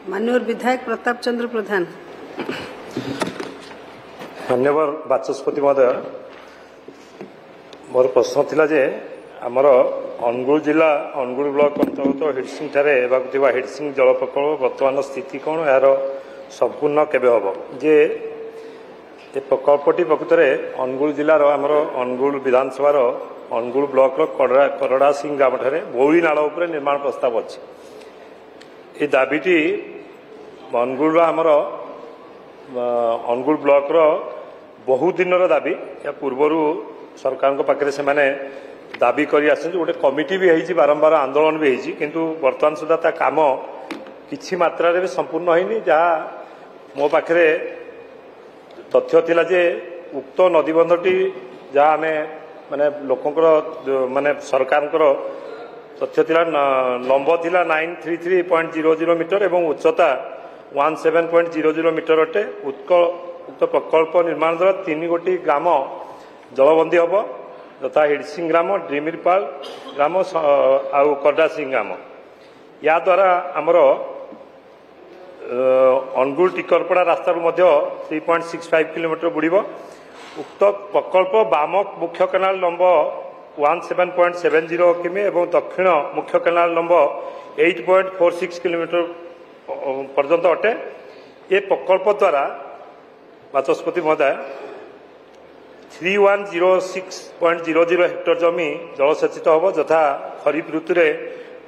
माननीय विधायक प्रताप चंद्र प्रधान। धन्यवाद बाचस्पति महोदय। मोर प्रश्न थिला जे आमर अनुगुल जिला अनुगुल ब्लॉक अंतर्गत हिडसिंग ठारे हेबाकुथिबा हिडसिंग जल प्रकल्प वर्तमान स्थिति कौन यार संपूर्ण केबे हबो जे ए प्रकल्पटी प्रकृतरे अनुगुल जिलार आमर अनुगुल विधानसभार अनुगुल ब्लॉक करड़ा सिंह ग्राम ठारे भौली नाल उपरे निर्माण प्रस्ताव अछि। ए दाबीटी अनुगुल आमर अनुगुल ब्लॉक रो बहु दिन दाबी या पूर्वर सरकार पाखे से माने दाबी करी आसे गोटे कमिटी भी होती बारंबार आंदोलन भी होती किंतु वर्तमान सुधा ता काम किछि मात्रा रे भी संपूर्ण होइनी। जहाँ मो पाखे तथ्य थिला जे उक्त नदीबंधटी जहाँ आमे माने लोकंकर माने सरकार तथ्य थिला लंब थिला 933.00 मीटर एवं उच्चता 17.00 मीटर अटे। उक्त प्रकल्प निर्माण द्वारा 3 गोटी ग्राम जलबंदी हम तथा हिडसिंग ग्राम ड्रीमिरपाल ग्राम आउ करडा सिंह ग्राम या द्वारा आमर अनुगुल टिकरपड़ा रास्ता 3.65 किलोमीटर बुड़ीब। उक्त प्रकल्प बाम मुख्य केनाल लंब 17.70 किमी एवं दक्षिण मुख्य केनाल लंब 8.46 किलोमीटर पर्यंत अटे। ये प्रकल्प द्वारा बाचस्पति महोदय 3106.00 हेक्टर जमी जलसेचित हम यथा खरीफ ऋतु में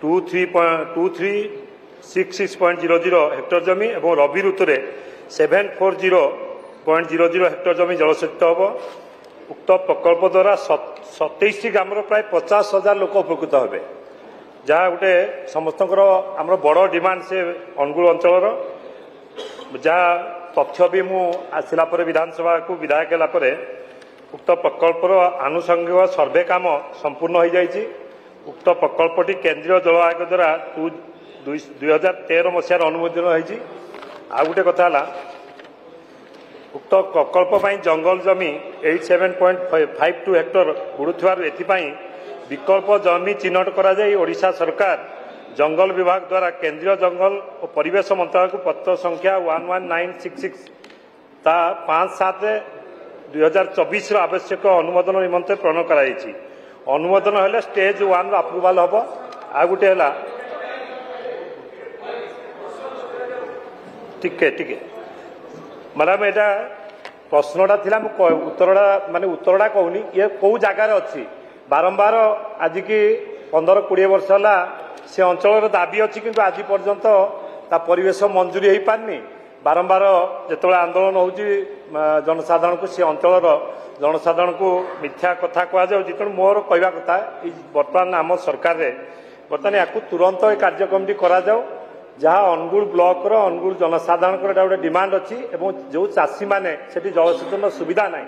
2366.00 हेक्टर जमी और रबी ऋतु में 740.00 हेक्टर जमी जलसेचित हम। उक्त प्रकल्प द्वारा 27 ग्राम प्राय 50,000 लोक उपकृत हे जहाँ गोटे समस्त आम बड़ डिमांड से अनुगुल अंचल जहाँ तथ्य भी मु आसला विधानसभा को विधायक है उक्त प्रकल्पर आनुषंगिक सर्वे काम संपूर्ण हो जाइए। उक्त प्रकल्पटी केंद्रीय जल आयोग द्वारा 2013 मसीहार अनुमोदन होती। आ गोटे कथा उक्त प्रकल्प जंगल जमी 87.52 हेक्टर बुड़ुथिबारु एथिपाई विकल्प जमी चिन्हट करा जाई ओडिशा सरकार जंगल विभाग द्वारा केंद्रीय जंगल और परिवेश मंत्रालय को पत्र संख्या 11966 ता 5/7/2024 आवश्यक अनुमोदन निमंते प्रणयन कराई। अनुमोदन हेले स्टेज 1 अप्रूवाल हम। आ गोटे टिके मैडम एटा प्रश्नटा थिला उत्तरटा माने उत्तरटा कहूनी ये कौ जगार अच्छी बारंबार आज की 15-20 वर्ष है से अंचल दाबी अच्छी किंतु आज पर्यंत ता परिवेश मंजूरी हो पारनी। बारंबार जो आंदोलन हो जनसाधारण को सी अंचल जनसाधारण को मिथ्या कथा कहुँ तेणु मोर कहवा कथा बर्तमान आम सरकार बर्तमान या तुरंत कार्यक्रम करा जाओ जहाँ अनुगुल ब्लॉक अनुगुल जनसाधारण गोटे डिमांड अच्छी एवं जो चाषी मैंने जलसेचन सुविधा ना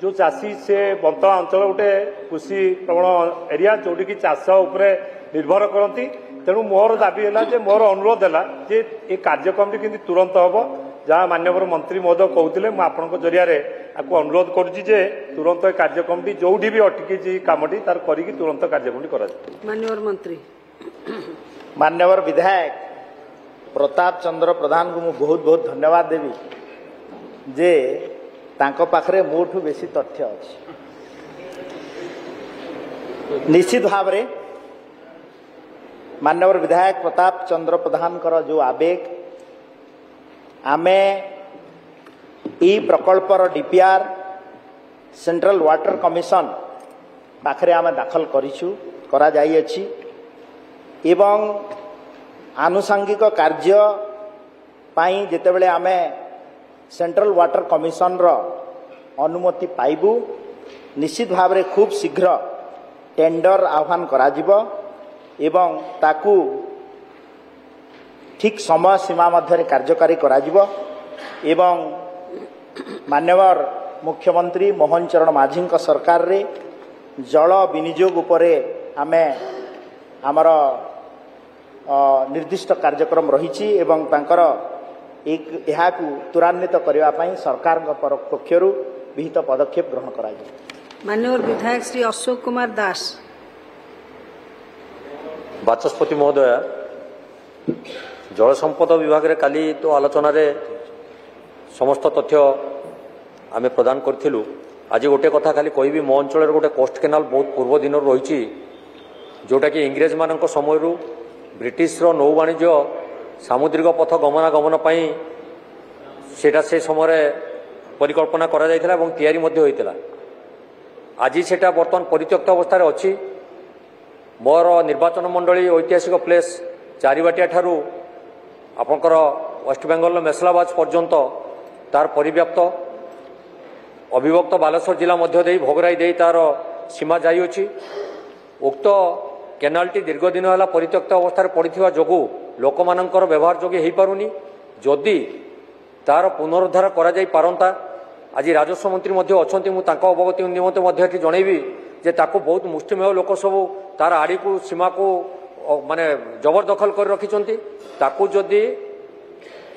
जो चाषी से बंतला अंचल गोटे कृषि प्रवण एरिया जोटि की चाष उपरे निर्भर करती। तेणु मोर दाबी है मोर अनुरोध है जे ये कार्यक्रम कि तुरंत हम जहाँ माननीय मंत्री महोदय कहते मुझे जरिया अनुरोध करुच्ची तुरंत कार्यक्रम जो भी अटकी कमटी तार करी तुरंत कार्यक्रम करा। माननीय मंत्री माननीय विधायक प्रताप चंद्र प्रधान को मुझे बहुत बहुत धन्यवाद देवी जे तांको पाखरे मोठू बेसी तथ्य अच्छी। निश्चित भाव में माननीय विधायक प्रताप चंद्र प्रधान जो आवेग आमे ई प्रकल्पर डीपीआर सेंट्रल वाटर कमिशन पाखरे आमे दाखल करा जाई अछि एवं आनुषंगिक कार्य पाई जेतेबेले आमे सेंट्रल वाटर कमिशन रो अनुमति पाइबू निश्चित भाव में खूब शीघ्र टेंडर आह्वान करा जिवो एवं ताकू ठीक समय सीमा मध्य कार्यकारी करा जिवो एवं माननीय मुख्यमंत्री मोहन चरण माझी सरकार रे जल विनियोग उपरे आमे आमर निर्दिष्ट कार्यक्रम रही एवं तांकर एक त्वरान्वित करने सरकार पक्षर विहित पदक्षेप ग्रहण करा। माननीय विधायक श्री अशोक कुमार दास। बाचस्पति महोदय जल संपद विभाग रे काली तो आलोचन समस्त तथ्य आम प्रदान करूँ। आज गोटे कथा खाली कहबी मो अंचल गोटे कोस्ट केनाल बहुत पूर्व दिन रही जोटा कि इंग्रेज मान समय ब्रिटिश नौ वाणिज्य सामुद्रिक पथ गमनागमन सेटा से समय परिकल्पना करा जायथिला एवं तैयारी मध्य होइतिला। आज सेटा बर्तमान परित्यक्त अवस्था अच्छी। मोर निर्वाचन मंडली ऐतिहासिक प्लेस चारिबाटिया ठारू आपंकर वेस्ट बेंगल मेसलाबाद पर्यंत तार परिव्याप्त अविभक्त बालेश्वर जिला मध्य दे भोगराई दे तार सीमा जाइछि। उक्त केनालटी दीर्घ दिन है परित्यक्त अवस्था पड़ा जो लोक मानकर व्यवहार योग्य हो पारुनी। जदि तार पुनरुद्धार करा जाई पारंता आज राजस्व मंत्री अच्छा अवगति निमंते जनइबी जे ताको बहुत मुष्टिमेय लोक सब तार आड़ी को सीमा को माने जबरदखल कर रखिंट ताकू जदि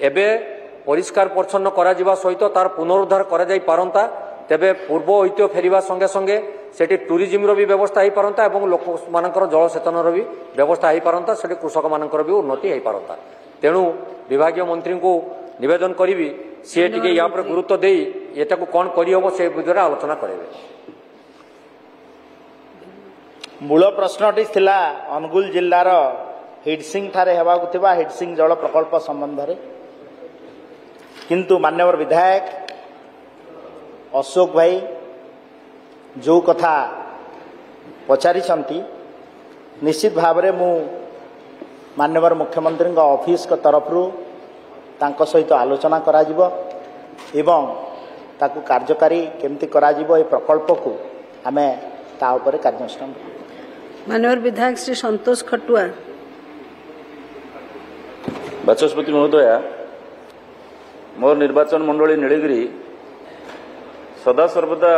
एबे परिष्कार परिच्छन्न करा जिबा सहित तार पुनरुद्धार करा जाई पारंता तेबे पूर्व ऐतिह्य फेरिबा संगे संगे सेठी टूरिज्म भी व्यवस्था हो पारंता एवं लोक मानकर जलसेचन भी व्यवस्था हो पारंता सेठी कृषक मानकर भी उन्नति हो पारंता। तेणु विभागीय मंत्री को निवेदन करी सी टे या गुरुत्व दे एटा को कौन करहब से विषय आलोचना करेंगे। मूल प्रश्नटी थिला अनुगुल जिल्लार हिडसिंग ठारे हेबाकु थिबा हिडसिंग जल प्रकल्प संबंध रे, किंतु मान्यवर विधायक अशोक भाई जो कथा पचारि निश्चित भाव में मु मान्यवर मुख्यमंत्री ऑफिस का तरफ तांको सहित आलोचना करा जिवो एवं ताकू कार्यकारी केमती करा जिवो ए प्रकल्प को आमे ता ऊपर कार्यानुष्ठान। माननीय विधायक श्री संतोष खटुआ। बाचस्पति महोदय, मोर निर्वाचन मंडली नीलगिरी सदा सर्वदा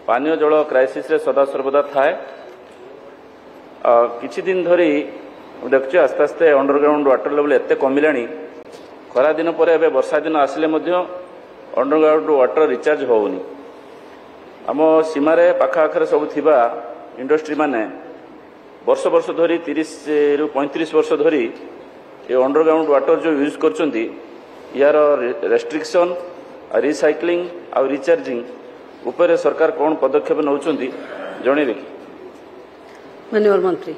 पानीय जल क्राइसिस रे सदा सर्वदा थाए। किछि दिन धरी देखुचे आस्ते आस्ते अंडरग्राउंड वाटर लेवल एते कमिलानी। खरा दिन पर एबे वर्षा दिन आसिले मध्य अंडरग्राउंड वाटर रिचार्ज होउनी। आम सीमारे पाखापाखरे सब थिबा इंडस्ट्री माने वर्ष वर्ष धरी 30 रु 35 वर्ष धरी ये अंडरग्राउंड वाटर जो यूज करचंती यार रेस्ट्रिक्शन रिसाइक्लिंग और रिचार्जिंग ऊपर सरकार कौन पदक्षेप नौचंती जणेबे कि? माननीय मंत्री।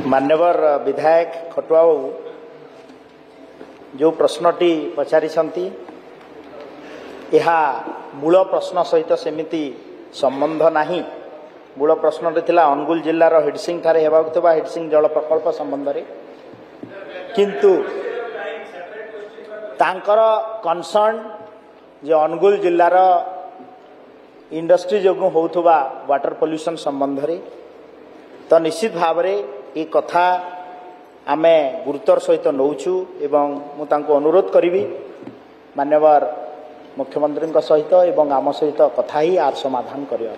मान्यवर विधायक खटुआ बाबू जो प्रश्नटी पचारि यह मूल प्रश्न सहित सेमिति संबंध नहीं। मूल प्रश्न थिला अनुगुल जिल्लार हिडसिंग ठारे हेबाकु थिबा हिडसिंग जल प्रकल्प संबंध रे, किंतु तांकर कंसर्न जे अनुगुल जिल्लार इंडस्ट्री जोगु होउथबा वाटर पोल्यूशन संबंध रे, तो निश्चित भाव में ये कथा आमे गुरुतर सहित नौचु एवं मु तांको अनुरोध करी मान्यवर मुख्यमंत्री सहित एवं आम सहित कथा ही आर समाधान करिया।